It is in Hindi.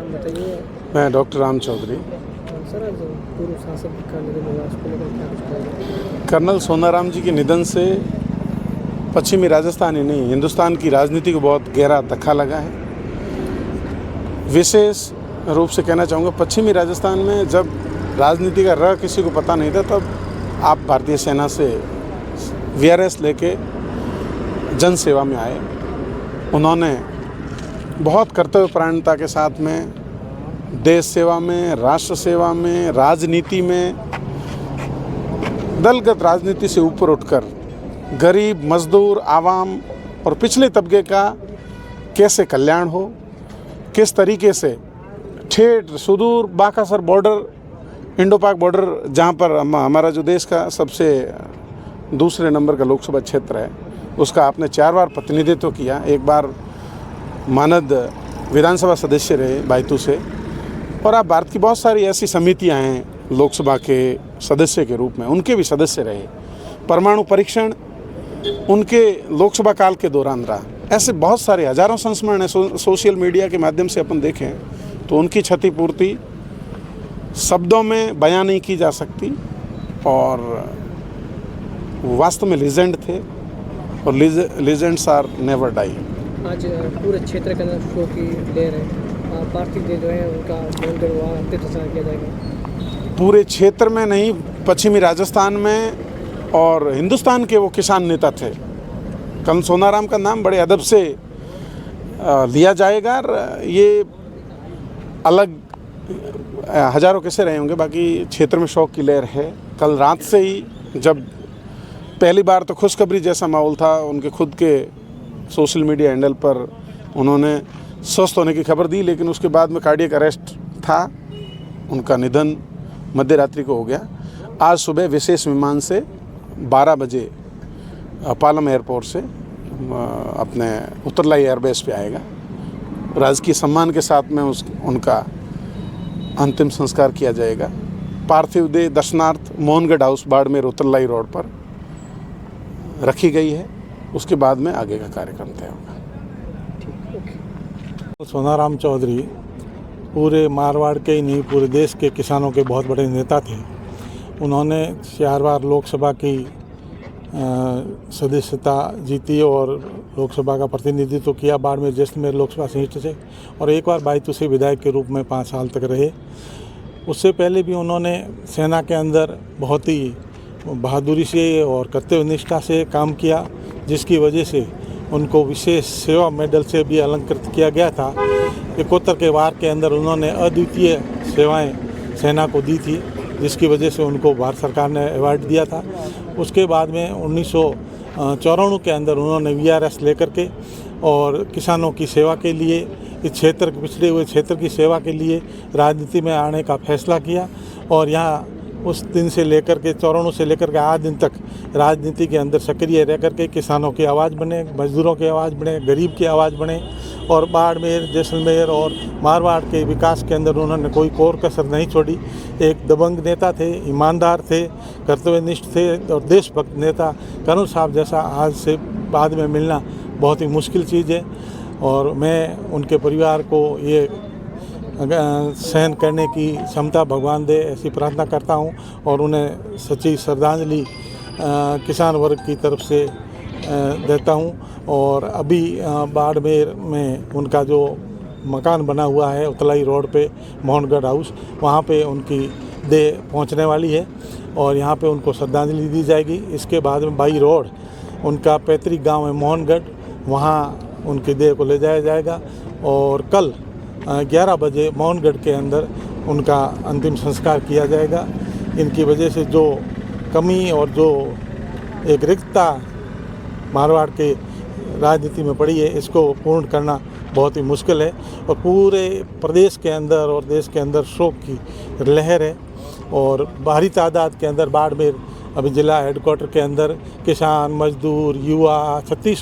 नाम बताइए। मैं डॉक्टर राम चौधरी। सर, आज पूर्व सांसद का निधन हुआ, उसको लेकर क्या कुछ कहेंगे? कर्नल सोनाराम जी के निधन से पश्चिमी राजस्थान ही नहीं, हिंदुस्तान की राजनीति को बहुत गहरा धक्का लगा है। विशेष रूप से कहना चाहूँगा, पश्चिमी राजस्थान में जब राजनीति का र किसी को पता नहीं था, तब आप भारतीय सेना से वीआरएस लेके जन सेवा में आए। उन्होंने बहुत कर्तव्यपरायणता के साथ में देश सेवा में, राष्ट्र सेवा में, राजनीति में, दलगत राजनीति से ऊपर उठकर गरीब, मजदूर, आवाम और पिछले तबके का कैसे कल्याण हो, किस तरीके से ठेठ सुदूर बाकासर बॉर्डर, इंडो पाक बॉर्डर, जहाँ पर हमारा जो देश का सबसे दूसरे नंबर का लोकसभा क्षेत्र है, उसका आपने 4 बार प्रतिनिधित्व किया। एक बार मानद विधानसभा सदस्य रहे बायतू से, और आप भारत की बहुत सारी ऐसी समितियां हैं लोकसभा के सदस्य के रूप में, उनके भी सदस्य रहे। परमाणु परीक्षण उनके लोकसभा काल के दौरान रहा। ऐसे बहुत सारे हजारों संस्मरण हैं। सोशल मीडिया के माध्यम से अपन देखें तो उनकी क्षतिपूर्ति शब्दों में बयां नहीं की जा सकती, और वास्तव में लीजेंड थे, और लीजेंड्स आर नेवर डाई। आज पूरे क्षेत्र के अंदर शोक की लहर है। पार्थिव देह जो है उनका वहाँ अंतिम संस्कार किया जाएगा। पूरे क्षेत्र में नहीं, पश्चिमी राजस्थान में, और हिंदुस्तान के वो किसान नेता थे। कर्नल सोनाराम का नाम बड़े अदब से लिया जाएगा। ये अलग हजारों किस्से रहे होंगे, बाकी क्षेत्र में शोक की लहर है। कल रात से ही जब पहली बार तो खुशखबरी जैसा माहौल था, उनके खुद के सोशल मीडिया हैंडल पर उन्होंने स्वस्थ होने की खबर दी, लेकिन उसके बाद में कार्डियक अरेस्ट था। उनका निधन मध्य रात्रि को हो गया। आज सुबह विशेष विमान से 12 बजे पालम एयरपोर्ट से अपने उत्तरलाई एयरबेस पे आएगा। राजकीय सम्मान के साथ में उनका अंतिम संस्कार किया जाएगा। पार्थिव देह दर्शनार्थ मोहनगढ़ हाउस, बाड़मेर, उत्तरलाई रोड पर रखी गई है। उसके बाद में आगे का कार्यक्रम तय होगा। सोनाराम चौधरी पूरे मारवाड़ के ही नहीं, पूरे देश के किसानों के बहुत बड़े नेता थे। उन्होंने 4 बार लोकसभा की सदस्यता जीती और लोकसभा का प्रतिनिधित्व किया बाड़मेर जैसलमेर लोकसभा सीट से, और एक बार बायतू से विधायक के रूप में 5 साल तक रहे। उससे पहले भी उन्होंने सेना के अंदर बहुत ही बहादुरी से और कर्तव्यनिष्ठा से काम किया, जिसकी वजह से उनको विशेष सेवा मेडल से भी अलंकृत किया गया था। 71 के वार के अंदर उन्होंने अद्वितीय सेवाएं सेना को दी थी, जिसकी वजह से उनको भारत सरकार ने अवार्ड दिया था। उसके बाद में 1994 के अंदर उन्होंने वीआरएस लेकर के और किसानों की सेवा के लिए, इस क्षेत्र के पिछड़े हुए क्षेत्र की सेवा के लिए राजनीति में आने का फैसला किया, और यहाँ उस दिन से लेकर के 94 से लेकर के आज दिन तक राजनीति के अंदर सक्रिय रह कर के किसानों की आवाज़ बने, मजदूरों की आवाज़ बने, गरीब की आवाज़ बने, और बाड़मेर, जैसलमेर और मारवाड़ के विकास के अंदर उन्होंने कोई कोर कसर नहीं छोड़ी। एक दबंग नेता थे, ईमानदार थे, कर्तव्यनिष्ठ थे और देशभक्त नेता। कर्नल साहब जैसा आज से बाद में मिलना बहुत ही मुश्किल चीज़ है, और मैं उनके परिवार को ये सहन करने की क्षमता भगवान दे, ऐसी प्रार्थना करता हूं, और उन्हें सच्ची श्रद्धांजलि किसान वर्ग की तरफ से देता हूं। और अभी बाड़मेर में उनका जो मकान बना हुआ है उत्तरलाई रोड पे, मोहनगढ़ हाउस, वहां पे उनकी देह पहुंचने वाली है, और यहां पे उनको श्रद्धांजलि दी जाएगी। इसके बाद में बाई रोड उनका पैतृक गांव है मोहनगढ़, वहां उनकी देह को ले जाया जाएगा, और कल 11 बजे मोहनगढ़ के अंदर उनका अंतिम संस्कार किया जाएगा। इनकी वजह से जो कमी और जो एक रिक्तता मारवाड़ के राजनीति में पड़ी है, इसको पूर्ण करना बहुत ही मुश्किल है, और पूरे प्रदेश के अंदर और देश के अंदर शोक की लहर है। और भारी तादाद के अंदर बाड़मेर अभी जिला हेडक्वार्टर के अंदर किसान, मजदूर, युवा, 36